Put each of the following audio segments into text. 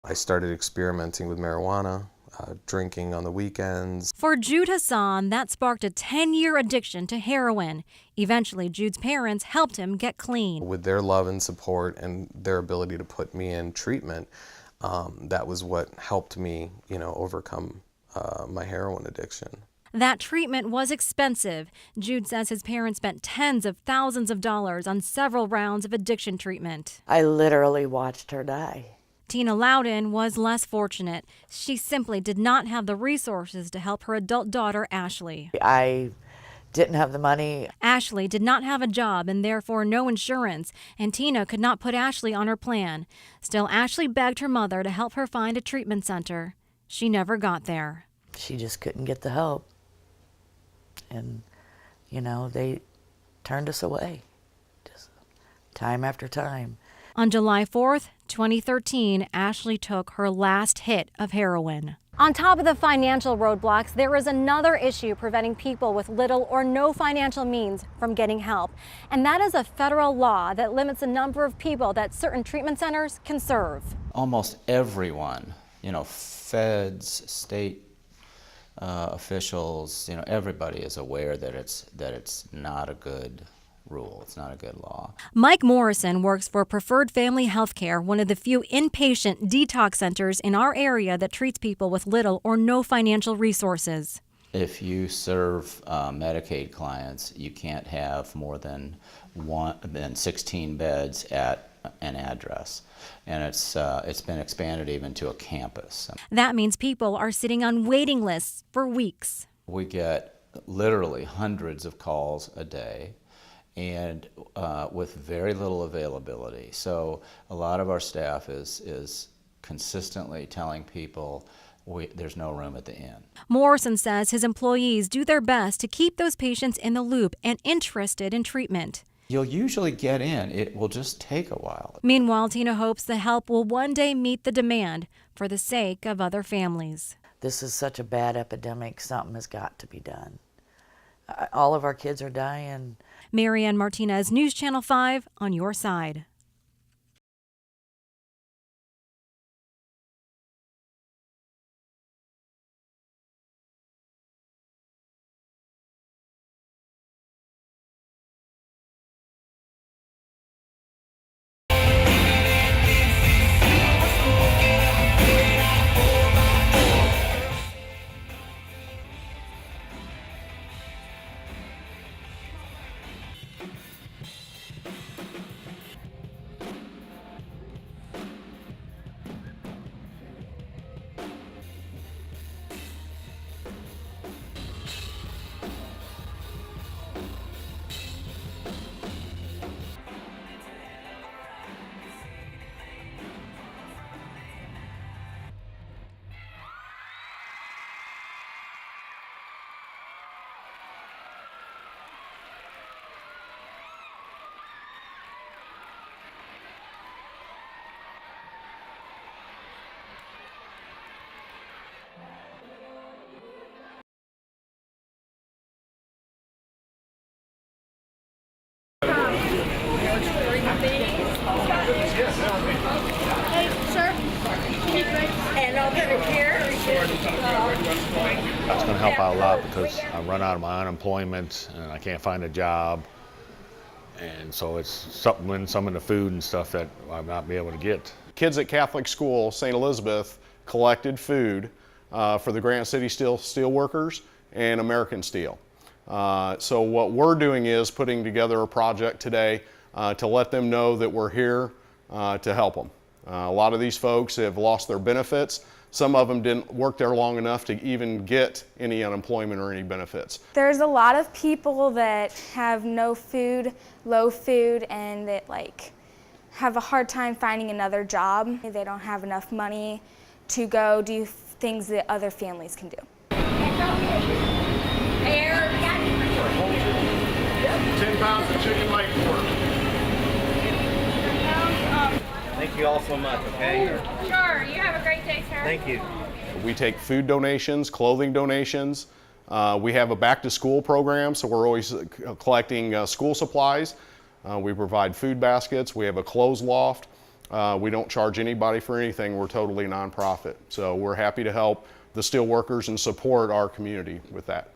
I started experimenting with marijuana, drinking on the weekends. For Jude Hassan, that sparked a 10-year addiction to heroin. Eventually, Jude's parents helped him get clean. With their love and support and their ability to put me in treatment, that was what helped me, overcome my heroin addiction. That treatment was expensive. Jude says his parents spent tens of thousands of dollars on several rounds of addiction treatment. I literally watched her die. Tina Loudon was less fortunate. She simply did not have the resources to help her adult daughter, Ashley. I didn't have the money. Ashley did not have a job and therefore no insurance, and Tina could not put Ashley on her plan. Still, Ashley begged her mother to help her find a treatment center. She never got there. She just couldn't get the help. And, they turned us away, just time after time. On July 4th, 2013, Ashley took her last hit of heroin. On top of the financial roadblocks, there is another issue preventing people with little or no financial means from getting help. And that is a federal law that limits the number of people that certain treatment centers can serve. Almost everyone, feds, state officials, everybody is aware that it's not a good rule. It's not a good law. Mike Morrison works for Preferred Family Healthcare, one of the few inpatient detox centers in our area that treats people with little or no financial resources. If you serve Medicaid clients, you can't have more than 16 beds at an address, and it's been expanded even to a campus. That means people are sitting on waiting lists for weeks. We get literally hundreds of calls a day, and with very little availability. So a lot of our staff is consistently telling people there's no room at the inn. Morrison says his employees do their best to keep those patients in the loop and interested in treatment. You'll usually get in. It will just take a while. Meanwhile, Tina hopes the help will one day meet the demand for the sake of other families. This is such a bad epidemic. Something has got to be done. All of our kids are dying. Marianne Martinez, News Channel 5, on your side. Hey, sir. And alternative care. That's going to help out a lot because I run out of my unemployment and I can't find a job. And so it's supplementing some of the food and stuff that I might be able to get. Kids at Catholic School, St. Elizabeth, collected food for the Grant City Steel Workers and American Steel. So what we're doing is putting together a project today to let them know that we're here to help them. A lot of these folks have lost their benefits. Some of them didn't work there long enough to even get any unemployment or any benefits. There's a lot of people that have no food, low food, and that have a hard time finding another job. They don't have enough money to go do things that other families can do. 10 pounds of chicken leg pork. Thank you all so much, okay? Sure, you have a great day, sir. Thank you. We take food donations, clothing donations. We have a back to school program, so we're always collecting school supplies. We provide food baskets. We have a clothes loft. We don't charge anybody for anything. We're totally nonprofit. So we're happy to help the steelworkers and support our community with that.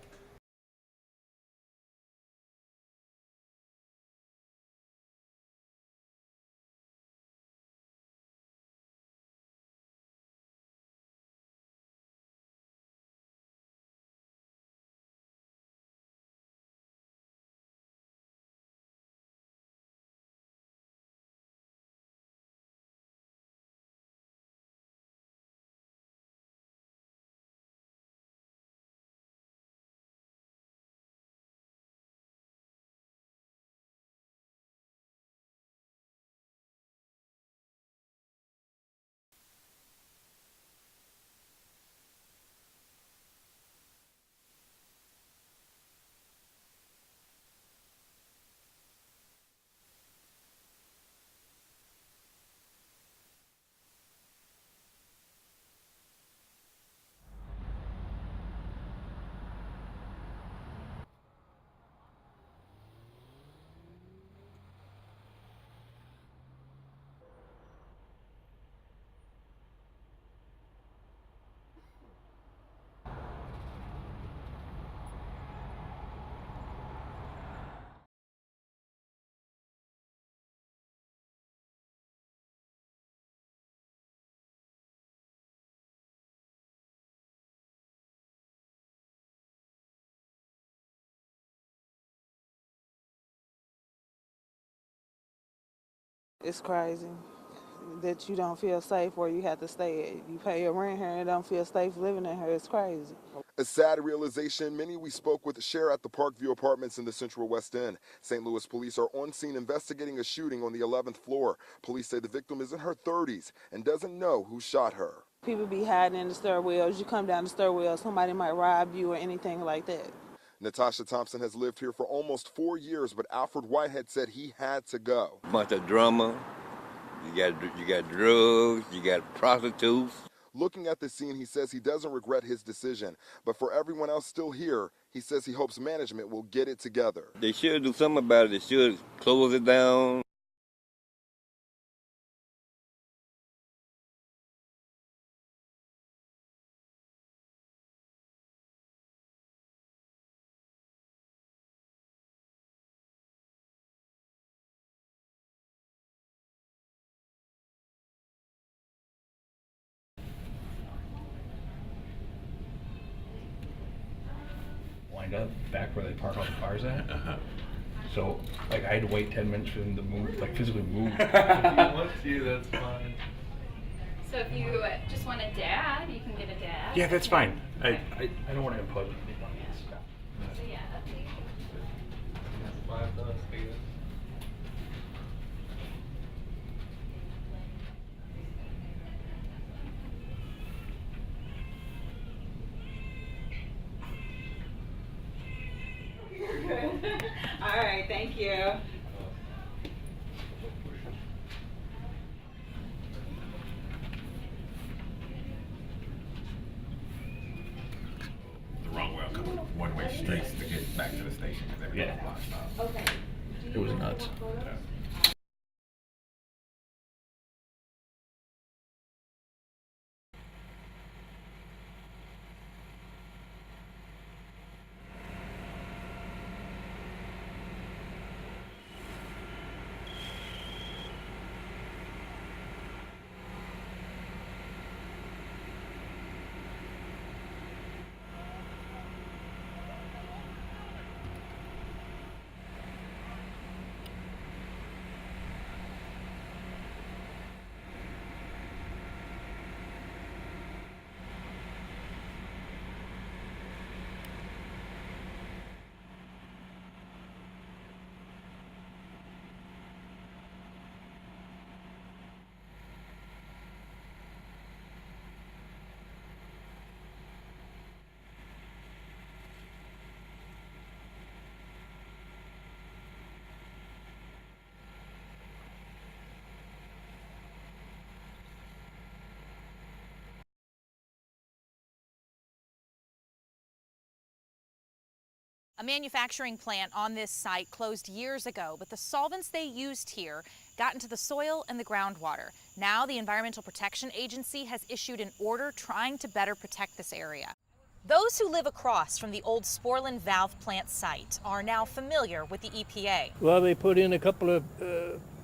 It's crazy that you don't feel safe where you have to stay. You pay your rent here and don't feel safe living in here. It's crazy. A sad realization many we spoke with share at the Parkview Apartments in the Central West End. St. Louis police are on scene investigating a shooting on the 11th floor. Police say the victim is in her 30s and doesn't know who shot her. People be hiding in the stairwells. You come down the stairwell, somebody might rob you or anything like that. Natasha Thompson has lived here for almost 4 years, but Alfred Whitehead said he had to go. Bunch of drama, you got drugs, you got prostitutes. Looking at the scene, he says he doesn't regret his decision. But for everyone else still here, he says he hopes management will get it together. They should do something about it. They should close it down. Up back where they park all the cars at. So, like, I had to wait 10 minutes for them to move, like, physically move. If you want to, that's fine. So if you just want a dad, you can get a dad. Yeah, that's fine. I don't want to input. So yeah, All right, thank you. The wrong way. I'm coming one-way streets to get back to the station because everything's blocked off. Okay. It was nuts. Yeah. A manufacturing plant on this site closed years ago, but the solvents they used here got into the soil and the groundwater. Now the Environmental Protection Agency has issued an order trying to better protect this area. Those who live across from the old Sporlan Valve plant site are now familiar with the EPA. Well, they put in a couple of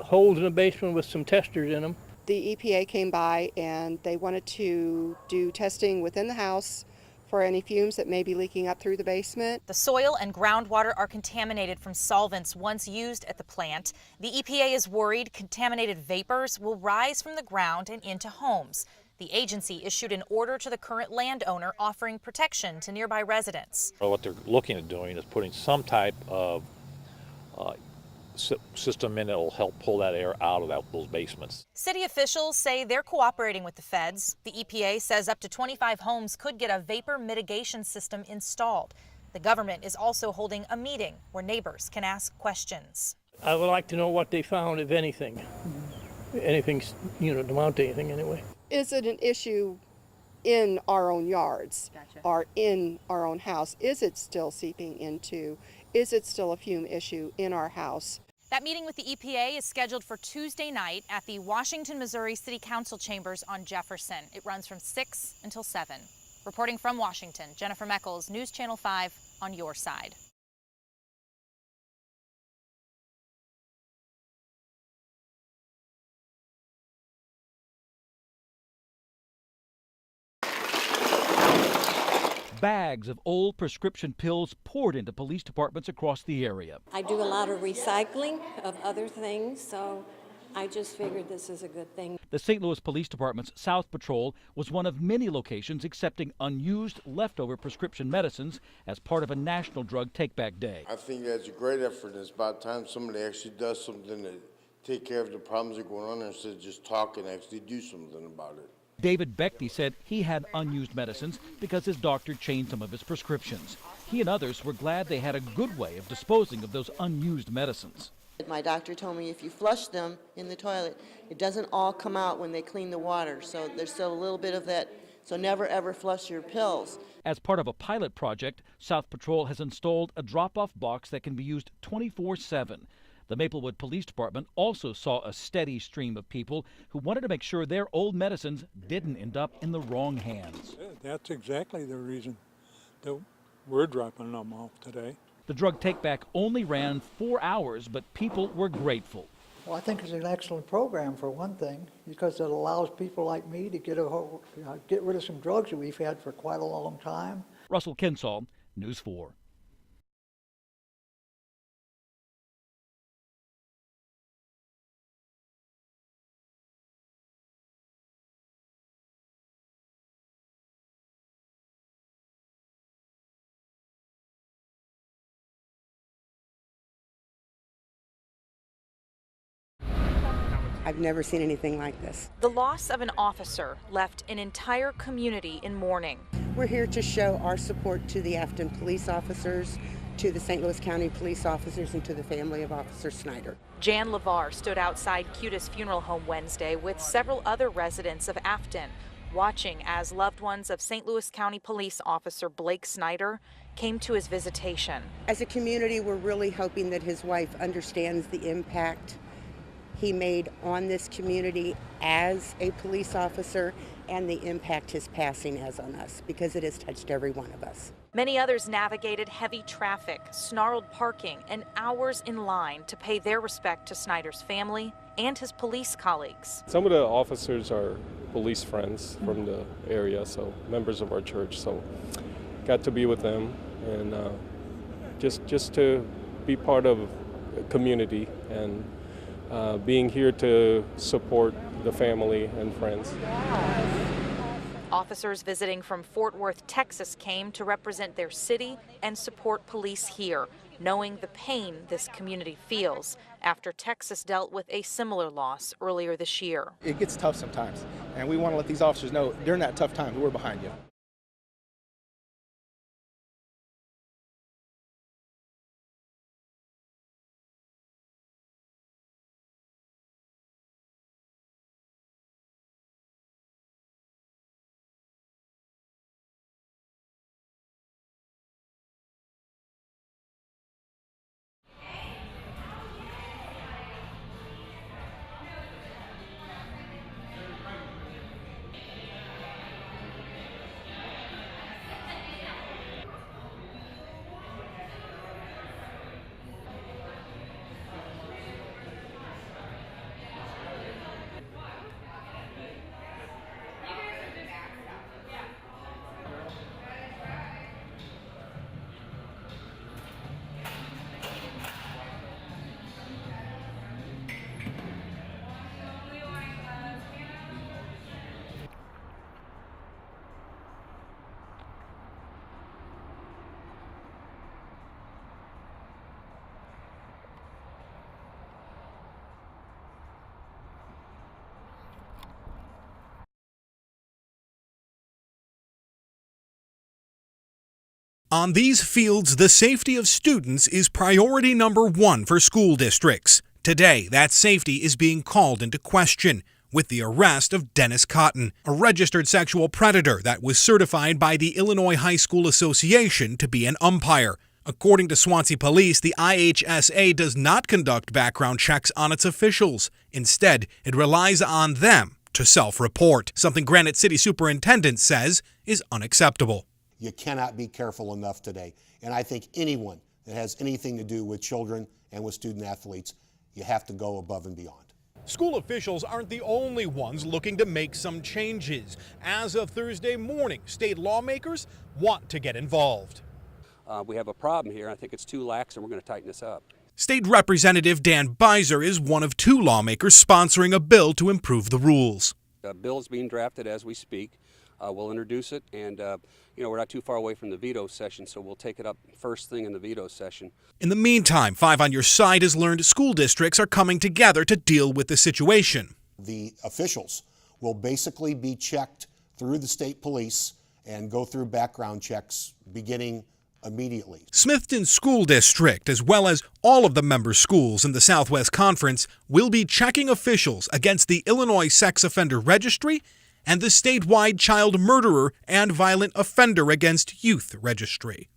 holes in the basement with some testers in them. The EPA came by and they wanted to do testing within the house for any fumes that may be leaking up through the basement. The soil and groundwater are contaminated from solvents once used at the plant. The EPA is worried contaminated vapors will rise from the ground and into homes. The agency issued an order to the current landowner offering protection to nearby residents. Well, what they're looking at doing is putting some type of system in that will help pull that air out of those basements. City officials say they're cooperating with the feds. The EPA says up to 25 homes could get a vapor mitigation system installed. The government is also holding a meeting where neighbors can ask questions. I would like to know what they found, if anything. Anything, to amount to anything anyway. Is it an issue in our own yards or in our own house? Is it still seeping into? Is it still a fume issue in our house? That meeting with the EPA is scheduled for Tuesday night at the Washington, Missouri City Council chambers on Jefferson. It runs from 6 until 7. Reporting from Washington, Jennifer Meckles, News Channel 5 on your side. Bags of old prescription pills poured into police departments across the area. I do a lot of recycling of other things, so I just figured this is a good thing. The St. Louis Police Department's South Patrol was one of many locations accepting unused leftover prescription medicines as part of a national drug take-back day. I think that's a great effort. It's about time somebody actually does something to take care of the problems that are going on there instead of just talk and actually do something about it. David Beckty said he had unused medicines because his doctor changed some of his prescriptions. He and others were glad they had a good way of disposing of those unused medicines. My doctor told me if you flush them in the toilet, it doesn't all come out when they clean the water, so there's still a little bit of that, so never ever flush your pills. As part of a pilot project, South Patrol has installed a drop-off box that can be used 24/7. The Maplewood Police Department also saw a steady stream of people who wanted to make sure their old medicines didn't end up in the wrong hands. That's exactly the reason that we're dropping them off today. The drug take-back only ran 4 hours, but people were grateful. Well, I think it's an excellent program for one thing, because it allows people like me to get rid of some drugs that we've had for quite a long time. Russell Kinsall, News 4. I've never seen anything like this. The loss of an officer left an entire community in mourning. We're here to show our support to the Afton police officers, to the St. Louis County police officers, and to the family of Officer Snyder. Jan LeVar stood outside Cutis Funeral Home Wednesday with several other residents of Afton, watching as loved ones of St. Louis County Police Officer Blake Snyder came to his visitation. As a community, we're really hoping that his wife understands the impact he made on this community as a police officer and the impact his passing has on us, because it has touched every one of us. Many others navigated heavy traffic, snarled parking, and hours in line to pay their respect to Snyder's family and his police colleagues. Some of the officers are police friends from the area, so members of our church, so got to be with them and just to be part of a community and being here to support the family and friends. Officers visiting from Fort Worth, Texas came to represent their city and support police here, knowing the pain this community feels after Texas dealt with a similar loss earlier this year. It gets tough sometimes, and we want to let these officers know during that tough time, we're behind you. On these fields, the safety of students is priority number one for school districts. Today, that safety is being called into question with the arrest of Dennis Cotton, a registered sexual predator that was certified by the Illinois High School Association to be an umpire. According to Swansea Police, the IHSA does not conduct background checks on its officials. Instead, it relies on them to self-report, something Granite City Superintendent says is unacceptable. You cannot be careful enough today. And I think anyone that has anything to do with children and with student athletes, you have to go above and beyond. School officials aren't the only ones looking to make some changes. As of Thursday morning, state lawmakers want to get involved. We have a problem here. I think it's too lax, and we're going to tighten this up. State Representative Dan Beiser is one of two lawmakers sponsoring a bill to improve the rules. A bill is being drafted as we speak. We'll introduce it, and we're not too far away from the veto session, so we'll take it up first thing in the veto session. In the meantime, 5 on Your Side has learned school districts are coming together to deal with the situation. The officials will basically be checked through the state police and go through background checks beginning immediately. Smithton School District, as well as all of the member schools in the Southwest Conference, will be checking officials against the Illinois Sex Offender Registry and the statewide Child Murderer and Violent Offender Against Youth Registry.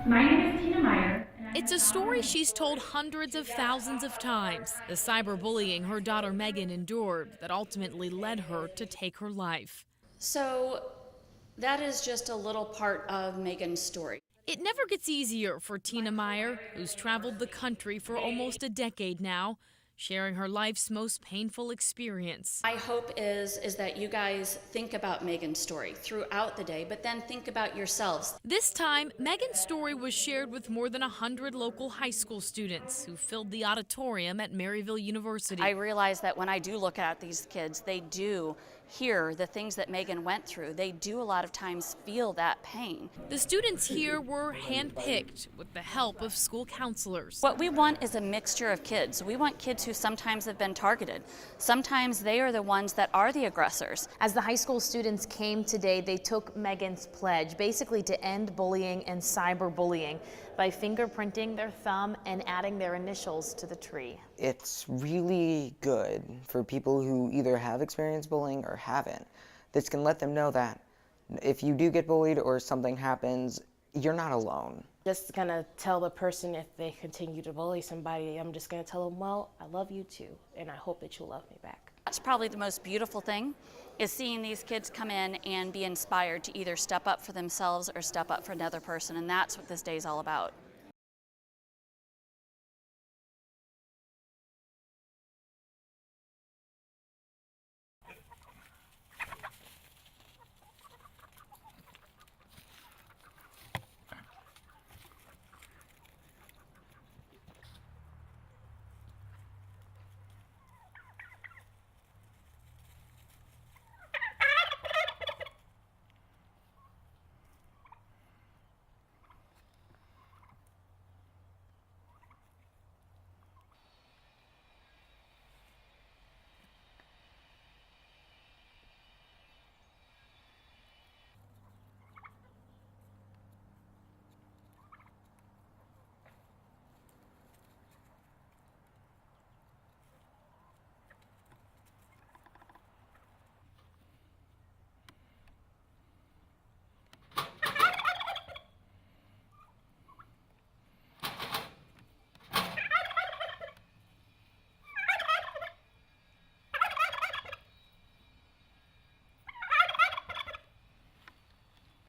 My name is Tina Meyer. It's a story she's told hundreds of thousands of times, the cyberbullying her daughter Megan endured that ultimately led her to take her life. So that is just a little part of Megan's story. It never gets easier for Tina Meyer, who's traveled the country for almost a decade now, sharing her life's most painful experience. My hope is that you guys think about Megan's story throughout the day, but then think about yourselves. This time, Megan's story was shared with more than 100 local high school students who filled the auditorium at Maryville University. I realize that when I do look at these kids, they do hear the things that Megan went through. They do a lot of times feel that pain. The students here were handpicked with the help of school counselors. What we want is a mixture of kids. We want kids who sometimes have been targeted. Sometimes they are the ones that are the aggressors. As the high school students came today, they took Megan's pledge, basically to end bullying and cyberbullying by fingerprinting their thumb and adding their initials to the tree. It's really good for people who either have experienced bullying or haven't. This can let them know that if you do get bullied or something happens, you're not alone. Just gonna tell the person if they continue to bully somebody, I'm just gonna tell them, well, I love you too, and I hope that you'll love me back. That's probably the most beautiful thing, is seeing these kids come in and be inspired to either step up for themselves or step up for another person, and that's what this day is all about.